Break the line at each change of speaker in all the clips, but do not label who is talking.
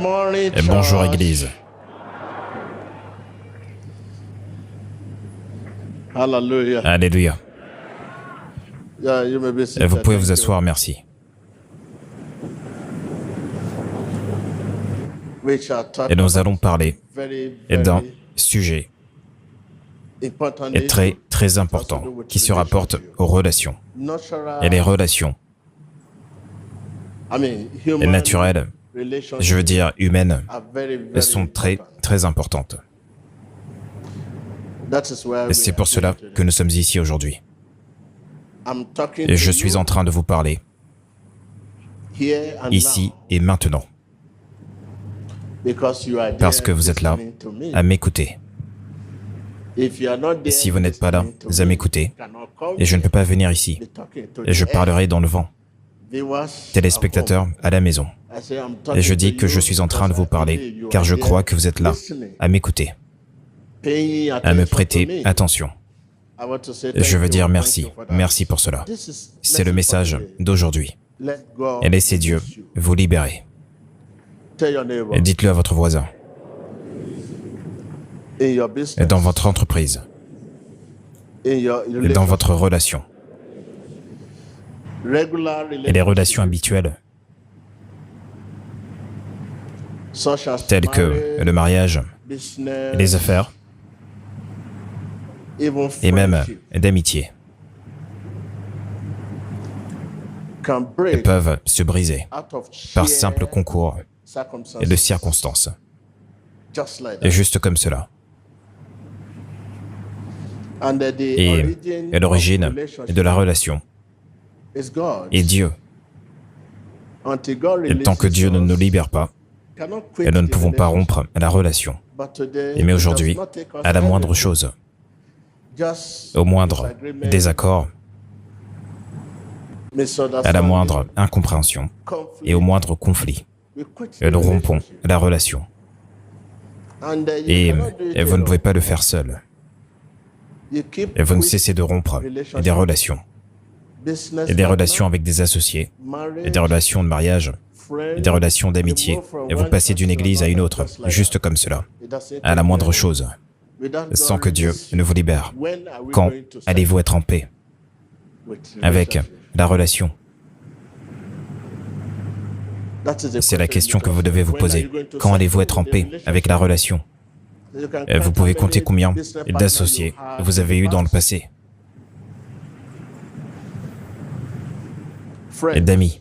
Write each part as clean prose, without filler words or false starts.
morning,
Et bonjour
church.
Église.
Hallelujah.
Alléluia.
Yeah, you may be
Vous
seated.
pouvez
Thank
vous
you.
asseoir, merci.
We shall talk
Et nous
about
allons parler
very,
d'un
very
sujet
important
très
issue.
très important qui se rapporte aux relations.
Natural,
Et les relations
I mean, human
naturelles,
relationships
je veux dire humaines,
are very, very
sont très
important.
très importantes.
That is why
Et
we
c'est
are
pour cela
here today.
que nous sommes ici aujourd'hui.
I'm talking
Et je
to
suis
you
en train de vous parler
here and
ici
now
et maintenant,
because you are there
parce que vous êtes là
listening to me.
à m'écouter.
If you are not there
Si vous n'êtes pas là
listening to
à
me,
m'écouter,
you cannot come
et je ne peux
here.
pas venir ici,
Be talking to
et je
the air.
parlerai dans le vent,
Viewers
téléspectateurs à la maison.
at home. I say I'm
Et
talking
je dis
to
que je
you
suis en train de vous
because I believe
parler,
you
car
are
je
there
crois que vous êtes là
listening,
à m'écouter,
paying
à me
attention to
prêter
me.
attention.
I want to say
Et je
thank
veux
you,
dire
thank
merci,
you for that.
merci pour cela.
This is
C'est le
message
message
for today.
d'aujourd'hui.
Let God
Et laissez Dieu
bless you.
vous libérer.
Tell your neighbor,
Et dites-le à votre voisin,
in your
et
business,
dans votre entreprise,
in your
et dans
relationship,
votre relation,
regular
et les
relationships,
relations habituelles,
such as
telles que
marriage,
le mariage,
business,
les affaires,
even
et même
friendship,
d'amitié,
can break
peuvent se briser
out of
par
sheer
simple concours
circumstances,
et de circonstances.
just like
Et
that.
juste comme cela.
And the
Et
origin
l'origine
of relationship
de la relation
is God.
est Dieu.
Until God
Et tant que Dieu ne nous libère pas,
cannot quit
et nous ne
the
pouvons pas
relationship.
rompre la relation.
But today,
Et mais
it
aujourd'hui,
does not take us
à la moindre
everything.
chose,
Just
au moindre
disagreement,
désaccord,
misunderstanding,
à la moindre incompréhension
conflict,
et au moindre conflit,
we quit the
nous rompons
relationship.
la relation.
And you
Et
cannot do it
vous ne pouvez
alone.
pas le faire seul.
You keep
Et vous ne
quit
cessez de rompre des relations.
business
Et des
partner,
relations avec des associés,
marriage,
et des relations de mariage,
friend,
et des relations d'amitié. Et vous passez d'une église à une autre, juste comme cela,
it doesn't
à la
take
moindre
long.
chose,
Without
sans
God
que Dieu
release you,
ne vous libère.
when are we
Quand
going to
allez-vous être en paix
with
avec
relationship?
la relation?
That is the
C'est la question que
you
vous devez vous
when are
poser.
you going to
Quand allez-vous
settle
être en
with the
paix
relationship?
avec la relation?
You can
Vous
count
pouvez
how
compter
many
combien
business partners
d'associés
you had
vous
in
avez
the
eu dans le
past.
passé, et
Friends.
d'amis.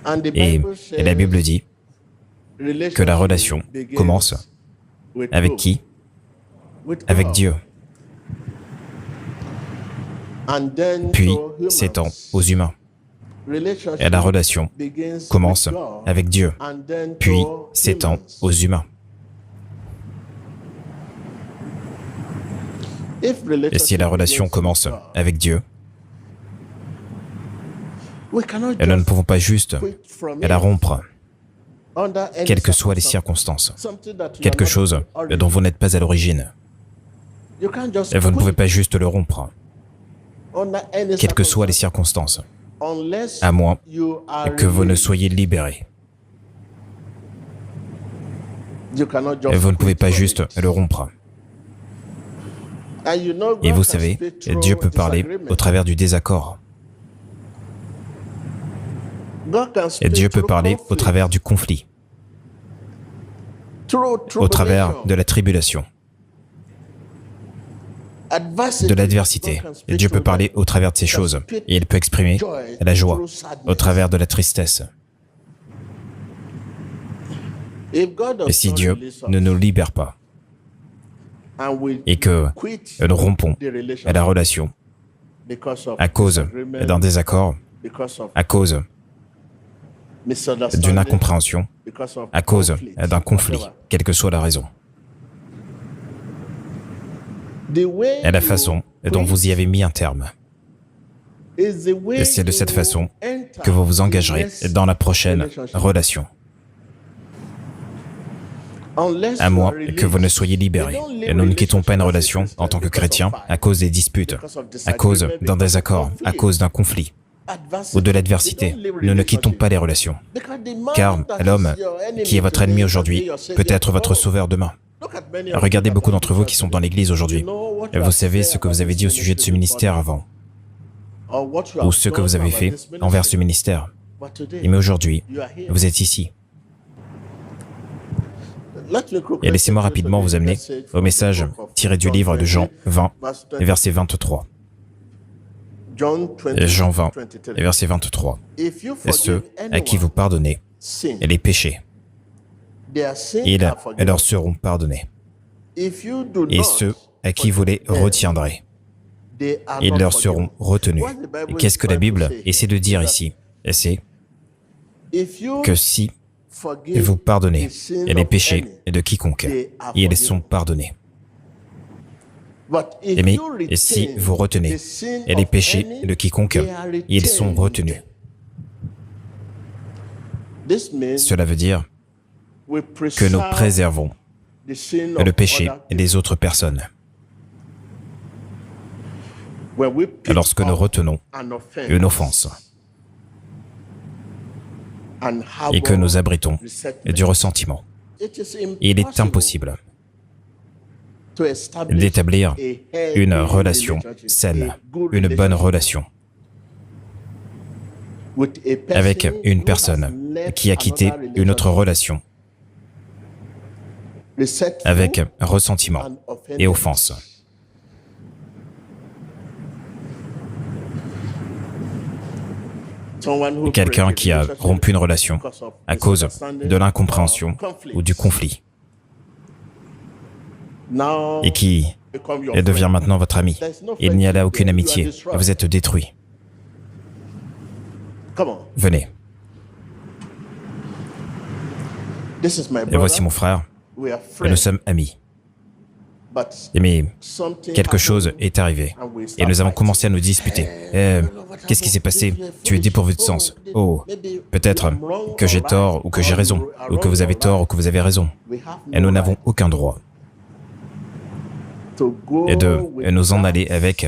And the
Et
Bible says
la Bible dit que la relation
begins
commence
with
avec
who?
qui?
With
Avec
God.
Dieu,
And then
puis
to humans.
s'étend aux humains.
Relationship
Et la relation
begins
commence
with God,
avec Dieu,
and then
puis
to
s'étend
humans.
aux humains.
If
Et si la
relationship
relation
begins
commence
with God,
avec Dieu,
we cannot
et nous ne
just
pouvons pas juste
quit from
la
it
rompre,
under any
quelles que soient les
circumstance.
circonstances.
Something that you
Quelque
are not
chose
origin.
dont vous n'êtes pas à l'origine.
You can't just
Et vous ne
quit
pouvez pas juste le rompre,
under any
quelles que soient les
circumstance
circonstances,
unless
à moins
you are
que vous ne
released.
soyez libérés.
You cannot
Et
just
vous ne pouvez
quit
pas
from
juste
it.
le rompre.
And you know
Et
God
vous
can
savez,
speak through
Dieu peut parler
disagreement.
au travers du désaccord.
God can
Et
speak
Dieu peut
through
parler au
conflict,
travers du conflit,
through
au travers
tribulation,
de la tribulation,
adversity.
de l'adversité.
God can
Et
speak
Dieu peut
through
parler au travers de ces choses. Et il peut exprimer
joy
la joie
through sadness.
au travers de la tristesse.
If God does
Et si
not
Dieu
release us
ne nous libère pas
and we
et que
quit
nous rompons
the relationship
la relation
because of
à cause
disagreement,
d'un désaccord,
because of
à cause
misunderstanding,
d'une incompréhension,
because of
à cause
conflict,
d'un conflit,
whatever.
quelle que soit la raison.
The way
Et la
you
façon dont
quit
vous y avez mis un terme.
is the way
Et c'est de cette
you
façon
enter
que vous vous engagerez
in this
dans la prochaine
relationship.
relation,
Unless
à
you
moins
are released.
que vous ne soyez
You
libérés.
don't live
Et nous ne quittons pas une relation
relationship
en tant que
because of
chrétiens
fight,
à cause des disputes,
because of
à cause
disagreement,
d'un
because of
désaccord, à
conflict.
cause d'un conflit. ou de l'adversité, nous ne quittons pas les relations. Car l'homme qui est votre ennemi aujourd'hui peut être votre sauveur demain. Regardez beaucoup d'entre vous qui sont dans l'église aujourd'hui. Vous savez ce que vous avez dit au sujet de ce ministère avant, ou ce que vous avez fait envers ce ministère. Mais aujourd'hui, vous êtes ici. Et laissez-moi rapidement vous amener au message tiré du livre de Jean 20, verset 23. Jean 20, verset 23. Et ceux à qui vous pardonnez les péchés, ils leur seront pardonnés. Et ceux à qui vous les retiendrez, ils leur seront retenus. Et qu'est-ce que la Bible essaie de dire ici? C'est que si vous pardonnez les péchés de quiconque, ils sont pardonnés. Mais si vous retenez les péchés de quiconque, ils sont retenus. Cela veut dire que nous préservons le péché des autres personnes. Lorsque nous retenons une offense et que nous abritons du ressentiment, il est impossible d'établir une relation saine, une bonne relation avec une personne qui a quitté une autre relation avec ressentiment et offense. Quelqu'un qui a rompu une relation à cause de l'incompréhension ou du conflit et qui devient maintenant votre ami. Il n'y a là aucune amitié. Vous êtes détruit. Venez. Et voici mon frère. Et nous sommes amis. Mais quelque chose est arrivé et nous avons commencé à nous disputer. Qu'est-ce qui s'est passé? Tu es dépourvu de sens. Oh, peut-être que j'ai tort ou que j'ai raison, ou que vous avez tort ou que vous avez raison. Et nous n'avons aucun droit de nous en aller avec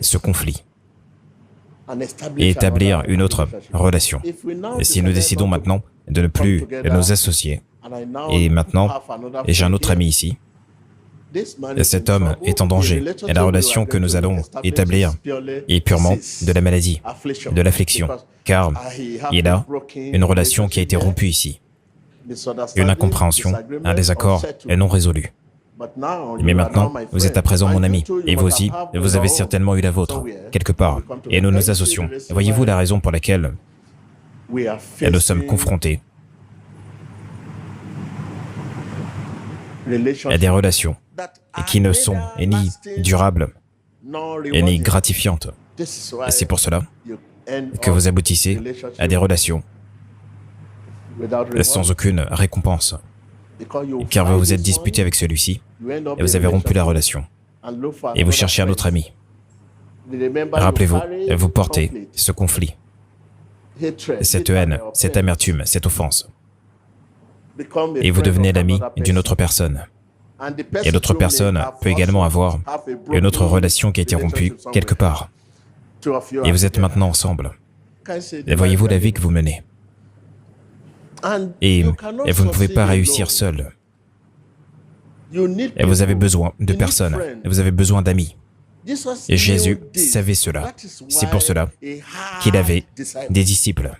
ce conflit et établir une autre relation. Et si nous décidons maintenant de ne plus nous associer, et maintenant, j'ai un autre ami ici, et cet homme est en danger, et la relation que nous allons établir est purement de la maladie, de l'affliction, car il a une relation qui a été rompue ici, une incompréhension, un désaccord est non résolu. Mais maintenant, vous êtes à présent mon ami, et vous aussi, vous avez certainement eu la vôtre, quelque part, et nous nous associons. Voyez-vous la raison pour laquelle nous sommes confrontés à des relations qui ne sont ni durables et ni gratifiantes. Et c'est pour cela que vous aboutissez à des relations sans aucune récompense, car vous vous êtes disputé avec celui-ci et vous avez rompu la relation et vous cherchez un autre ami. Rappelez-vous, vous portez ce conflit, cette haine, cette amertume, cette offense, et vous devenez l'ami d'une autre personne. Et l'autre personne peut également avoir une autre relation qui a été rompue quelque part. Et vous êtes maintenant ensemble. Et voyez-vous la vie que vous menez. Et vous ne pouvez pas réussir seul. Et vous avez besoin de personnes. Et vous avez besoin d'amis. Et Jésus savait cela. C'est pour cela qu'il avait des disciples.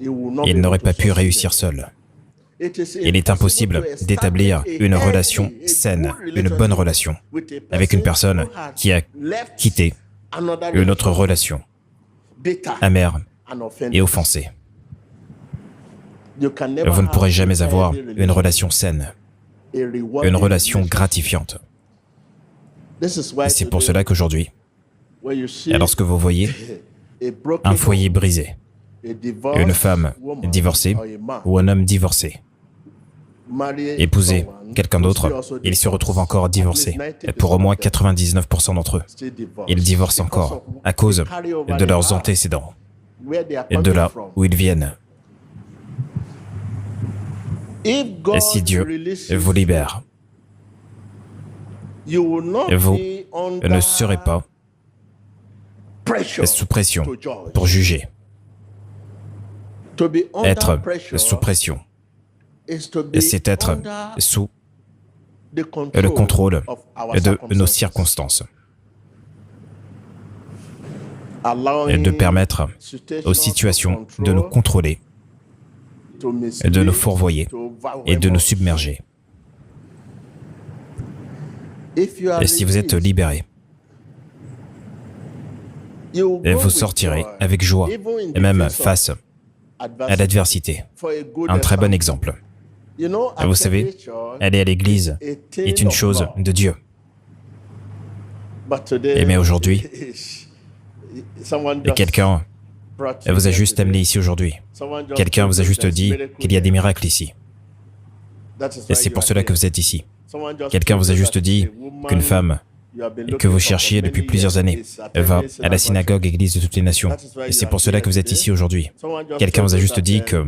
Il n'aurait pas pu réussir seul. Il est impossible d'établir une relation saine, une bonne relation, avec une personne qui a quitté une autre relation, amère et offensée. Vous ne pourrez jamais avoir une relation saine, une relation gratifiante. C'est pour cela qu'aujourd'hui, lorsque vous voyez un foyer brisé, une femme divorcée ou un homme divorcé, épouser quelqu'un d'autre, ils se retrouvent encore divorcés. Et pour au moins 99% d'entre eux, ils divorcent encore à cause de leurs antécédents et de là où ils viennent. Et si Dieu vous libère, vous ne serez pas sous pression pour juger. Être sous pression, c'est être sous le contrôle de nos circonstances et de permettre aux situations de nous contrôler, de nous fourvoyer et de nous submerger. Et si vous êtes libéré, vous sortirez avec joie, et même face à l'adversité. Un très bon exemple. Vous savez, aller à l'église est une chose de Dieu. Mais aujourd'hui, quelqu'un vous a juste amené ici aujourd'hui. Quelqu'un vous a juste dit qu'il y a des miracles ici. Et c'est pour cela que vous êtes ici. Quelqu'un vous a juste dit qu'une femme que vous cherchiez depuis plusieurs années va à la synagogue Église de toutes les nations. Et c'est pour cela que vous êtes ici aujourd'hui. Quelqu'un vous a juste dit que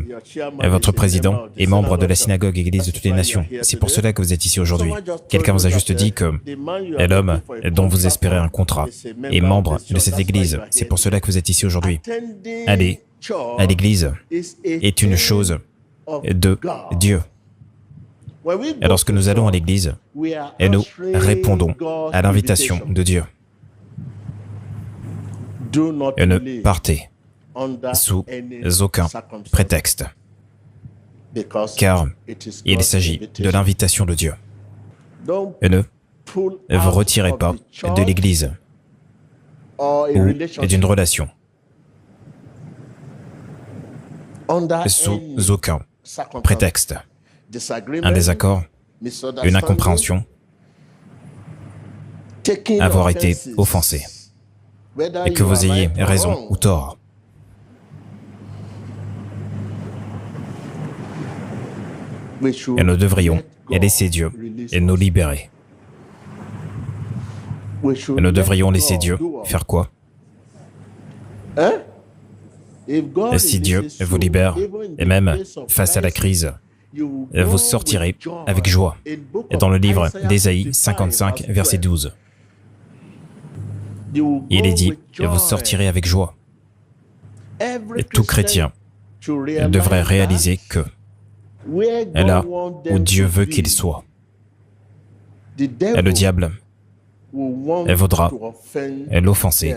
votre président est membre de la synagogue Église de toutes les nations. C'est pour cela que vous êtes ici aujourd'hui. Quelqu'un vous a juste dit que l'homme dont vous espérez un contrat est membre de cette église. C'est pour cela que vous êtes ici aujourd'hui. Aller à l'église est une chose de Dieu. Et lorsque nous allons à l'église, et nous répondons à l'invitation de Dieu. Et ne partez sous aucun prétexte, car il s'agit de l'invitation de Dieu. Et ne vous retirez pas de l'église ou d'une relation sous aucun prétexte. Un désaccord, une incompréhension, avoir été offensé, et que vous ayez raison ou tort. Et nous devrions laisser Dieu et nous libérer. Et nous devrions laisser Dieu faire quoi? Et si Dieu vous libère, et même face à la crise, vous sortirez avec joie. Et dans le livre d'Ésaïe 55, verset 12, il est dit, vous sortirez avec joie. Et tout chrétien devrait réaliser que là où Dieu veut qu'il soit, et le diable voudra l'offenser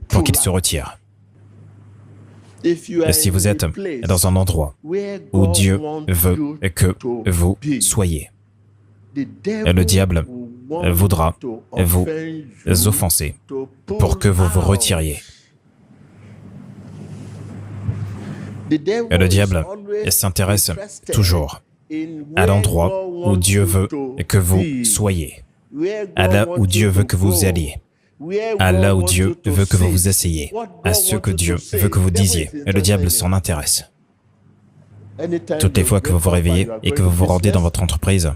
pour qu'il se retire. Et si vous êtes dans un endroit où Dieu veut que vous soyez, le diable voudra vous offenser pour que vous vous retiriez. Le diable s'intéresse toujours à l'endroit où Dieu veut que vous soyez, à là où Dieu veut que vous alliez, à là où Dieu veut que vous vous asseyez, à ce que Dieu veut que vous disiez. Et le diable s'en intéresse. Toutes les fois que vous vous réveillez et que vous vous rendez dans votre entreprise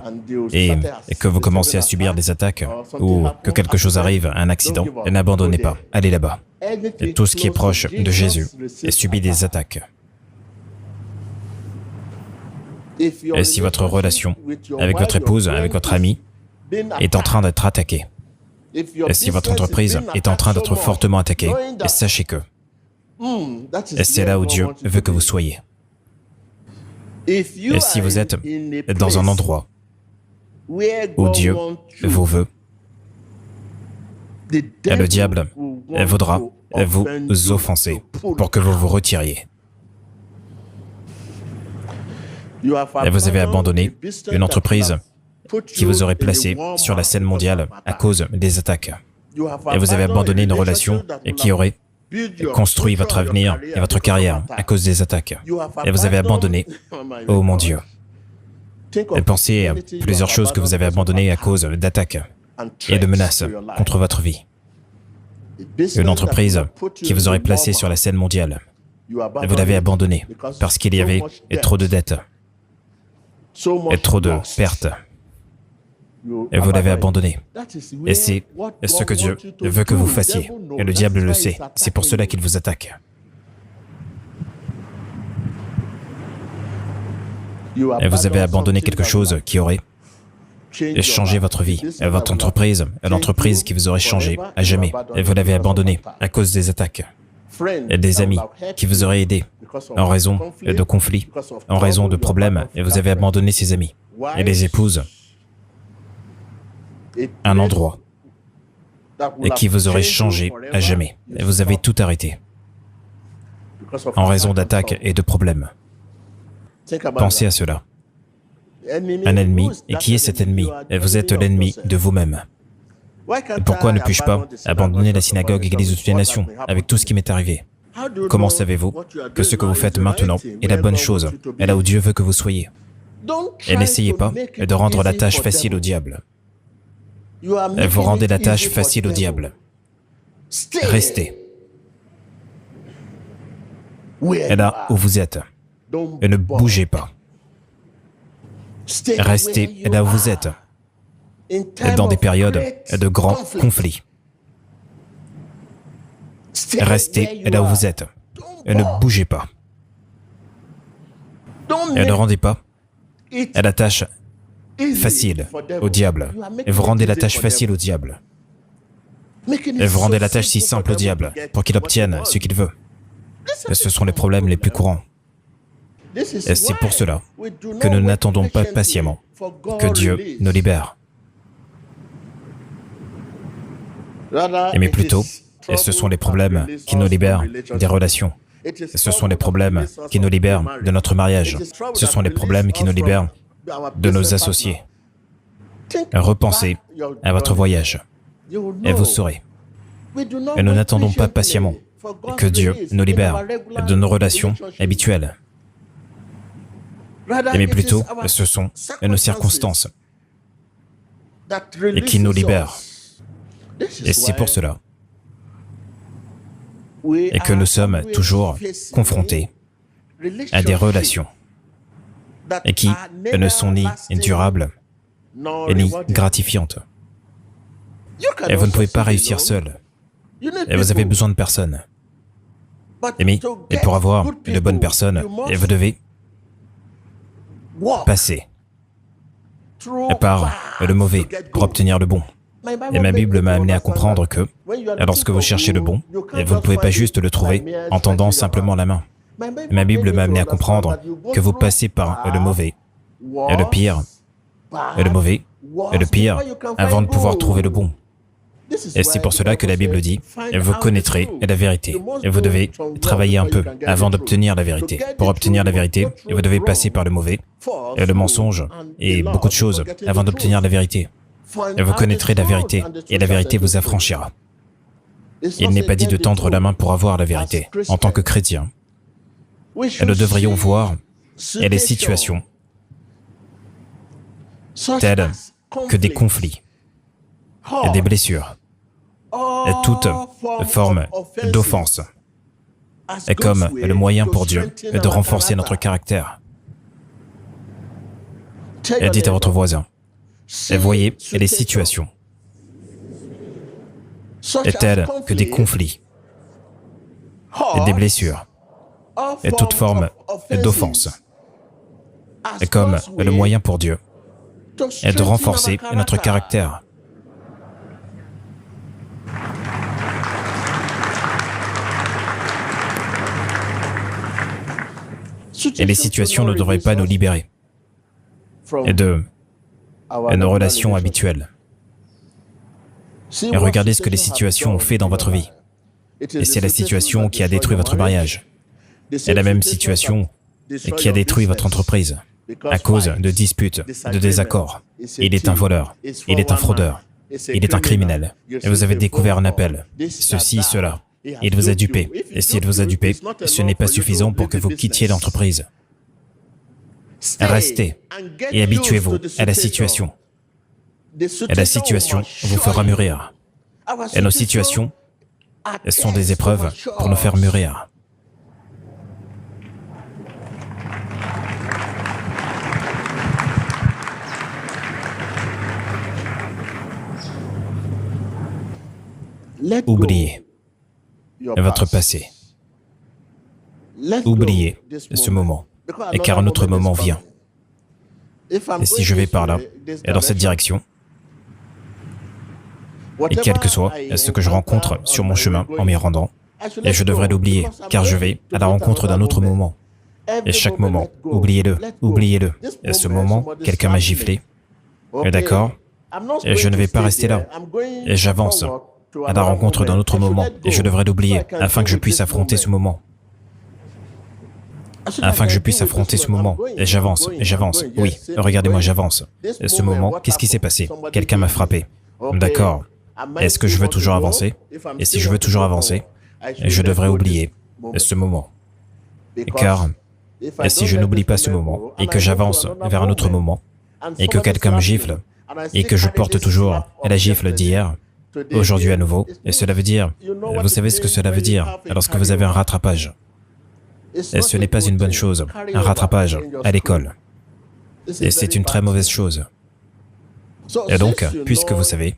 et que vous commencez à subir des attaques ou que quelque chose arrive, un accident, n'abandonnez pas, allez là-bas. Et tout ce qui est proche de Jésus subit des attaques. Et si votre relation avec votre épouse, avec votre ami, est en train d'être attaquée, et si votre entreprise est en train d'être fortement attaquée, sachez que c'est là où Dieu veut que vous soyez. Et si vous êtes dans un endroit où Dieu vous veut, le diable voudra vous offenser pour que vous vous retiriez. Et vous avez abandonné une entreprise qui vous aurait placé sur la scène mondiale à cause des attaques. Et vous avez abandonné une relation qui aurait construit votre avenir et votre carrière à cause des attaques. Et vous avez abandonné, oh mon Dieu. Et pensez à plusieurs choses que vous avez abandonnées à cause d'attaques et de menaces contre votre vie. Une entreprise qui vous aurait placé sur la scène mondiale. Et vous l'avez abandonnée parce qu'il y avait trop de dettes et trop de pertes. Et vous l'avez abandonné. Et c'est ce que Dieu veut que vous fassiez. Et le diable le sait. C'est pour cela qu'il vous attaque. Et vous avez abandonné quelque chose qui aurait et changer votre vie, votre entreprise, l'entreprise qui vous aurait changé à jamais, et vous l'avez abandonnée à cause des attaques, et des amis qui vous auraient aidé en raison de conflits, en raison de problèmes, et vous avez abandonné ces amis, et les épouses, un endroit, et qui vous aurait changé à jamais, et vous avez tout arrêté, en raison d'attaques et de problèmes. Pensez à cela. Un ennemi, et qui est cet ennemi? Et vous êtes l'ennemi de vous-même. Pourquoi ne puis-je pas abandonner la synagogue, église de toutes les nations, avec tout ce qui m'est arrivé? Comment savez-vous que ce que vous faites maintenant est la bonne chose, est là où Dieu veut que vous soyez? Et n'essayez pas de rendre la tâche facile au diable. Et vous rendez la tâche facile au diable. Restez. Et là où vous êtes. Et ne bougez pas. Restez là où vous êtes, dans des périodes de grands conflits. Restez là où vous êtes, et ne bougez pas. Et ne rendez pas la tâche facile au diable. Et vous rendez la tâche facile au diable. Et vous rendez la tâche si simple au diable, pour qu'il obtienne ce qu'il veut. Et ce sont les problèmes les plus courants. Et c'est pour cela que nous n'attendons pas patiemment que Dieu nous libère. Mais plutôt, et ce sont les problèmes qui nous libèrent des relations. Et ce sont les problèmes qui nous libèrent de notre mariage. Ce sont les problèmes qui nous libèrent de nos associés. Repensez à votre voyage et vous saurez. Et nous n'attendons pas patiemment que Dieu nous libère de nos relations habituelles. Mais plutôt, ce sont nos circonstances qui nous libèrent. Et c'est pour cela et que nous sommes toujours confrontés à des relations et qui ne sont ni durables ni gratifiantes. Et vous ne pouvez pas réussir seul. Et vous avez besoin de personnes. Et pour avoir de bonnes personnes, vous devez passer par le mauvais pour obtenir le bon. Et ma Bible m'a amené à comprendre que lorsque vous cherchez le bon, vous ne pouvez pas juste le trouver en tendant simplement la main. Ma Bible m'a amené à comprendre que vous passez par le mauvais, et le pire, et le mauvais, et le pire, avant de pouvoir trouver le bon. Et c'est pour cela que la Bible dit, vous connaîtrez la vérité. Et vous devez travailler un peu avant d'obtenir la vérité. Pour obtenir la vérité, vous devez passer par le mauvais, et le mensonge, et beaucoup de choses avant d'obtenir la vérité. Et vous connaîtrez la vérité, et la vérité vous affranchira. Il n'est pas dit de tendre la main pour avoir la vérité. En tant que chrétien, et nous devrions voir les situations telles que des conflits, et des blessures, et toute forme d'offense, est comme le moyen pour Dieu de renforcer notre caractère. Et dites à votre voisin, et voyez les situations telles que des conflits, et des blessures, et toute forme d'offense, est comme le moyen pour Dieu de renforcer notre caractère. Et les situations ne devraient pas nous libérer de nos relations habituelles. Et regardez ce que les situations ont fait dans votre vie. Et c'est la situation qui a détruit votre mariage. Et la même situation qui a détruit votre entreprise à cause de disputes, de désaccords. Il est un voleur, il est un fraudeur, il est un criminel. Et vous avez découvert un appel, ceci, cela. Il vous a dupé. Et s'il vous a dupé, ce n'est pas suffisant pour que vous quittiez l'entreprise. Restez et habituez-vous à la situation. Et la situation vous fera mûrir. Et nos situations sont des épreuves pour nous faire mûrir. Oubliez votre passé. Oubliez ce moment, car un autre moment vient. Et si je vais par là, et dans cette direction, et quel que soit ce que je rencontre sur mon chemin en m'y rendant, et je devrais l'oublier, car je vais à la rencontre d'un autre moment. Et chaque moment, oubliez-le, oubliez-le. Et à ce moment, quelqu'un m'a giflé. Et d'accord, et je ne vais pas rester là. Et j'avance à la rencontre d'un autre moment, et je devrais l'oublier, afin que je puisse affronter ce moment. Afin que je puisse affronter ce moment. Et j'avance, oui, regardez-moi, j'avance. Et ce moment, qu'est-ce qui s'est passé? Quelqu'un m'a frappé. D'accord. Est-ce que je veux toujours avancer? Et si je veux toujours avancer, je devrais oublier ce moment. Car, et si je n'oublie pas ce moment, et que j'avance vers un autre moment, et que quelqu'un me gifle, et que je porte toujours la gifle d'hier, aujourd'hui à nouveau, et cela veut dire, vous savez ce que cela veut dire, lorsque vous avez un rattrapage. Et ce n'est pas une bonne chose, un rattrapage à l'école. Et c'est une très mauvaise chose. Et donc, puisque vous savez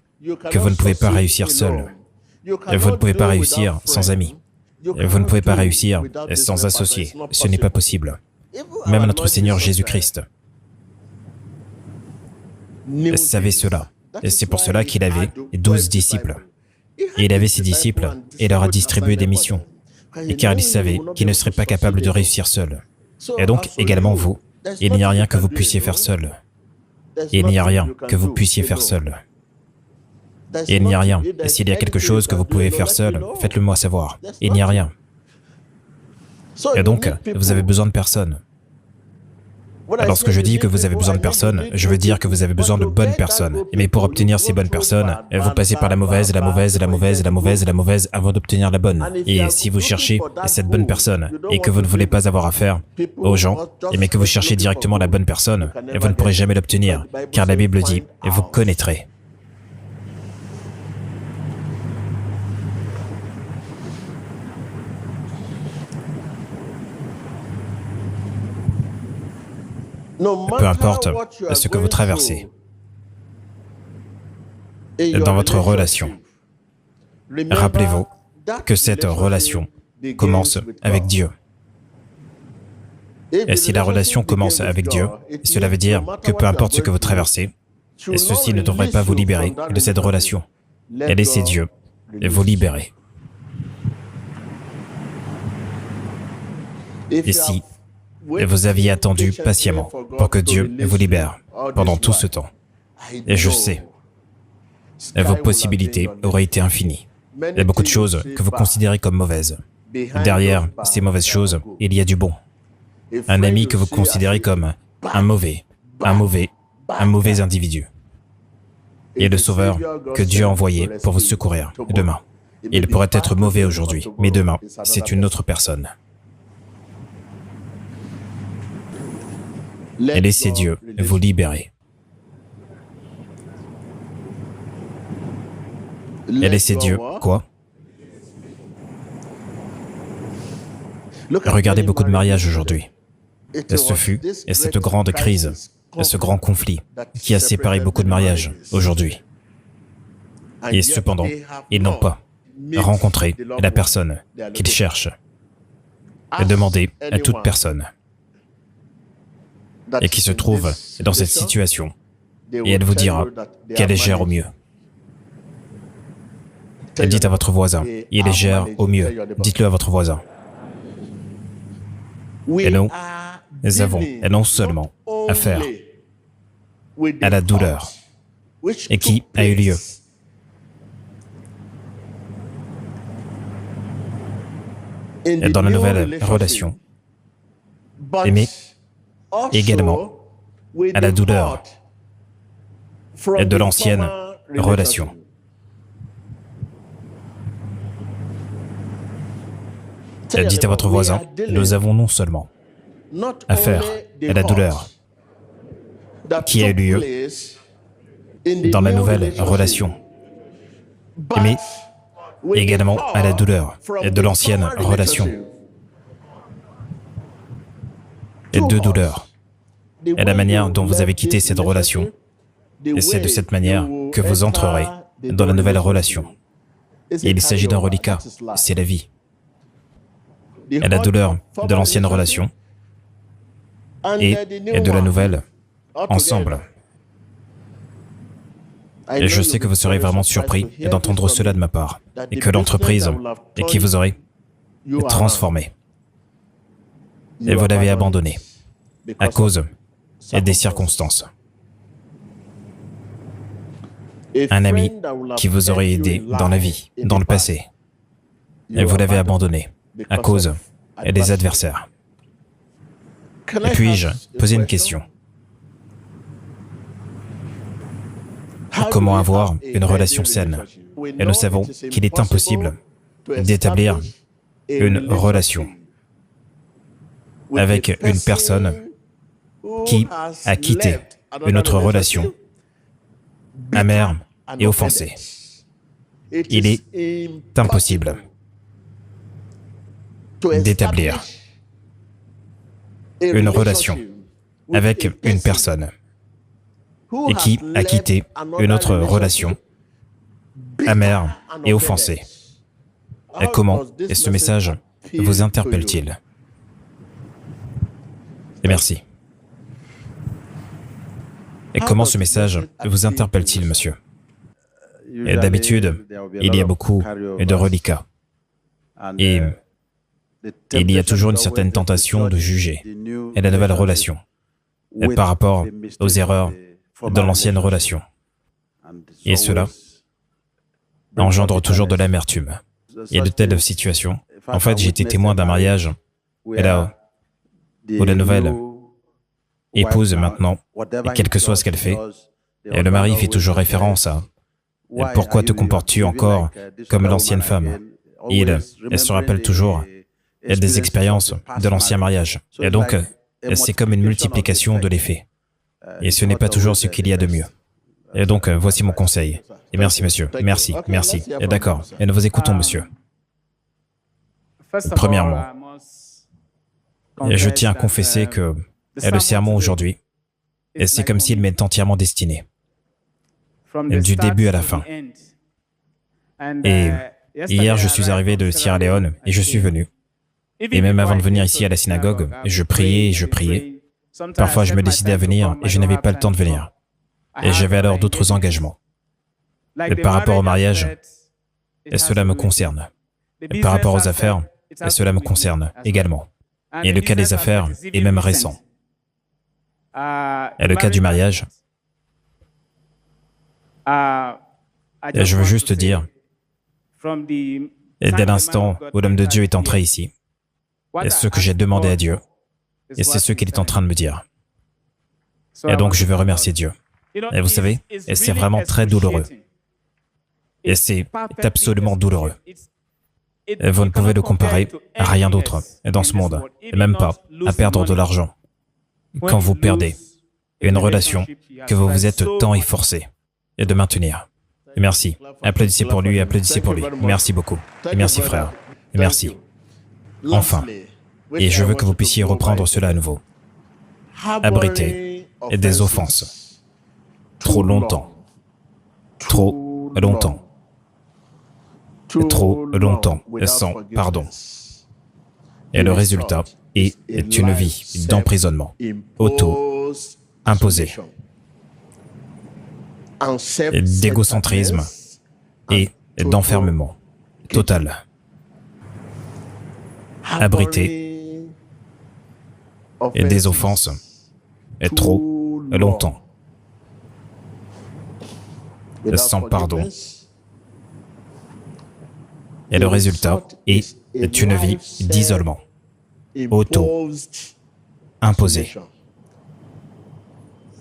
que vous ne pouvez pas réussir seul, vous ne pouvez pas réussir sans amis, vous ne pouvez pas réussir sans associés, ce n'est pas possible. Même notre Seigneur Jésus-Christ savait cela. Et c'est pour cela qu'il avait 12 disciples. Et il avait ses disciples et leur a distribué des missions. Et car il savait qu'il ne serait pas capable de réussir seul. Et donc, également vous, il n'y a rien que vous puissiez faire seul. Il n'y a rien que vous puissiez faire seul. Il n'y a rien. Et s'il y a quelque chose que vous pouvez faire seul, faites-le moi savoir. Il n'y a rien. Et donc, vous avez besoin de personne. Lorsque je dis que vous avez besoin de personnes, je veux dire que vous avez besoin de bonnes personnes. Mais pour obtenir ces bonnes personnes, vous passez par la mauvaise, la mauvaise, la mauvaise, la mauvaise, la mauvaise, avant d'obtenir la bonne. Et si vous cherchez cette bonne personne, et que vous ne voulez pas avoir affaire aux gens, mais que vous cherchez directement la bonne personne, vous ne pourrez jamais l'obtenir, car la Bible dit, et vous connaîtrez. Peu importe ce que vous traversez dans votre relation, rappelez-vous que cette relation commence avec Dieu. Et si la relation commence avec Dieu, cela veut dire que peu importe ce que vous traversez, ceci ne devrait pas vous libérer de cette relation. Et laissez Dieu vous libérer. Et si vous aviez attendu patiemment pour que Dieu vous libère pendant tout ce temps, et je sais, vos possibilités auraient été infinies. Il y a beaucoup de choses que vous considérez comme mauvaises. Derrière ces mauvaises choses, il y a du bon. Un ami que vous considérez comme un mauvais individu. Et le Sauveur que Dieu a envoyé pour vous secourir demain. Il pourrait être mauvais aujourd'hui, mais demain, c'est une autre personne. Et laissez Dieu vous libérer. Et laissez Dieu, quoi? Regardez beaucoup de mariages aujourd'hui. Ce fut cette grande crise, ce grand conflit qui a séparé beaucoup de mariages aujourd'hui. Et cependant, ils n'ont pas rencontré la personne qu'ils cherchent. Demandez à toute personne et qui se trouve dans cette situation, et elle vous dira qu'elle est gère au mieux. Dites à votre voisin, il est gère au mieux. Dites-le à votre voisin. Et nous avons non seulement affaire à la douleur et qui a eu lieu dans la nouvelle relation, mais également à la douleur de l'ancienne relation. Dites à votre voisin, nous avons non seulement affaire à la douleur qui a eu lieu dans la nouvelle relation, mais également à la douleur de l'ancienne relation. Et deux douleurs. Et la manière dont vous avez quitté cette relation, et c'est de cette manière que vous entrerez dans la nouvelle relation. Et il s'agit d'un reliquat, c'est la vie. Et la douleur de l'ancienne relation et de la nouvelle ensemble. Et je sais que vous serez vraiment surpris d'entendre cela de ma part, et que l'entreprise qui vous aurait transformé, et vous l'avez abandonné à cause des circonstances. Un ami qui vous aurait aidé dans la vie, dans le passé, et vous l'avez abandonné à cause des adversaires. Et puis-je poser une question? Comment avoir une relation saine? Et nous savons qu'il est impossible d'établir une relation avec une personne qui a quitté une autre relation amère et offensée. Il est impossible d'établir une relation avec une personne et qui a quitté une autre relation amère et offensée. Et comment ce message vous interpelle-t-il? Et merci. Et comment ce message vous interpelle-t-il, monsieur? Et d'habitude, il y a beaucoup de reliquats. Et il y a toujours une certaine tentation de juger et la nouvelle relation par rapport aux erreurs de l'ancienne relation. Et cela engendre toujours de l'amertume. Et de telles situations, en fait, j'ai été témoin d'un mariage et là où la nouvelle épouse maintenant, et quel que soit ce qu'elle fait, et le mari fait toujours référence à « Pourquoi te comportes-tu encore comme l'ancienne femme ?» Il se rappelle toujours des expériences de l'ancien mariage. Et donc, c'est comme une multiplication de l'effet. Et ce n'est pas toujours ce qu'il y a de mieux. Et donc, voici mon conseil. Et merci, monsieur. Merci, merci. Et d'accord. Et nous vous écoutons, monsieur. Premièrement, je tiens à confesser que le sermon aujourd'hui, c'est comme s'il m'est entièrement destiné, du début à la fin. Et hier, je suis arrivé de Sierra Leone et je suis venu. Et même avant de venir ici à la synagogue, je priais et je priais. Parfois, je me décidais à venir et je n'avais pas le temps de venir. Et j'avais alors d'autres engagements. Et par rapport au mariage, cela me concerne. Et par rapport aux affaires, cela me concerne également. Et le cas des affaires est même récent. Et le cas du mariage, je veux juste dire, dès l'instant où l'homme de Dieu est entré ici, et ce que j'ai demandé à Dieu, et c'est ce qu'il est en train de me dire. Et donc je veux remercier Dieu. Et vous savez, c'est vraiment très douloureux. Et c'est absolument douloureux. Et vous ne pouvez le comparer à rien d'autre dans ce monde, et même pas à perdre de l'argent. Quand vous perdez une relation que vous vous êtes tant efforcé de maintenir. Et merci. Applaudissez pour lui, applaudissez pour lui. Merci beaucoup. Et merci frère. Et merci. Enfin, et je veux que vous puissiez reprendre cela à nouveau. Abriter des offenses. Trop longtemps. Trop longtemps. Trop longtemps sans pardon. Et le résultat est une vie d'emprisonnement, auto-imposée, d'égocentrisme et d'enfermement total. Abriter des offenses trop longtemps, sans pardon. Et le résultat est une vie d'isolement, auto-imposée,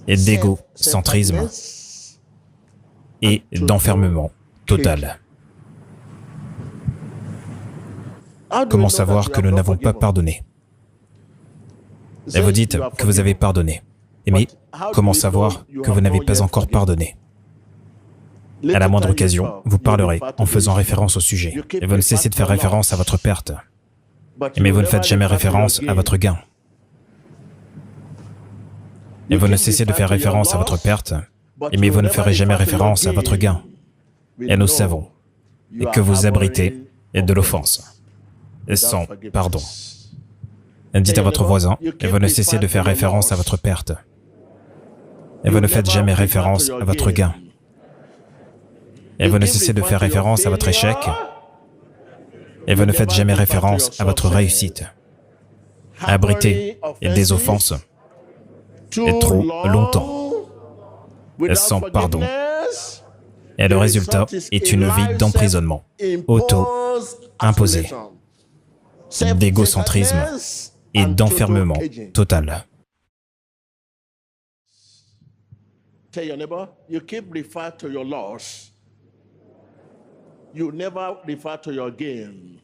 et d'égocentrisme et d'enfermement total. Comment savoir que nous n'avons pas pardonné? Et vous dites que vous avez pardonné. Mais comment savoir que vous n'avez pas encore pardonné? À la moindre occasion, vous parlerez en faisant référence au sujet. Et vous ne cessez de faire référence à votre perte. Mais vous ne faites jamais référence à votre gain. Et vous ne cessez de faire référence à votre perte, mais vous ne ferez jamais référence à votre gain. Et nous savons que vous abritez de l'offense, sans pardon. Dites à votre voisin, et vous ne cessez de faire référence à votre perte. Et vous ne faites jamais référence à votre gain. Et vous ne cessez de faire référence à votre échec. Et vous ne faites jamais référence à votre réussite. Abrité des offenses et trop longtemps, sans pardon. Et le résultat est une vie d'emprisonnement, auto-imposé, d'égocentrisme et d'enfermement total.
Tell your neighbor, you keep referring to your loss. You never refer to your gain.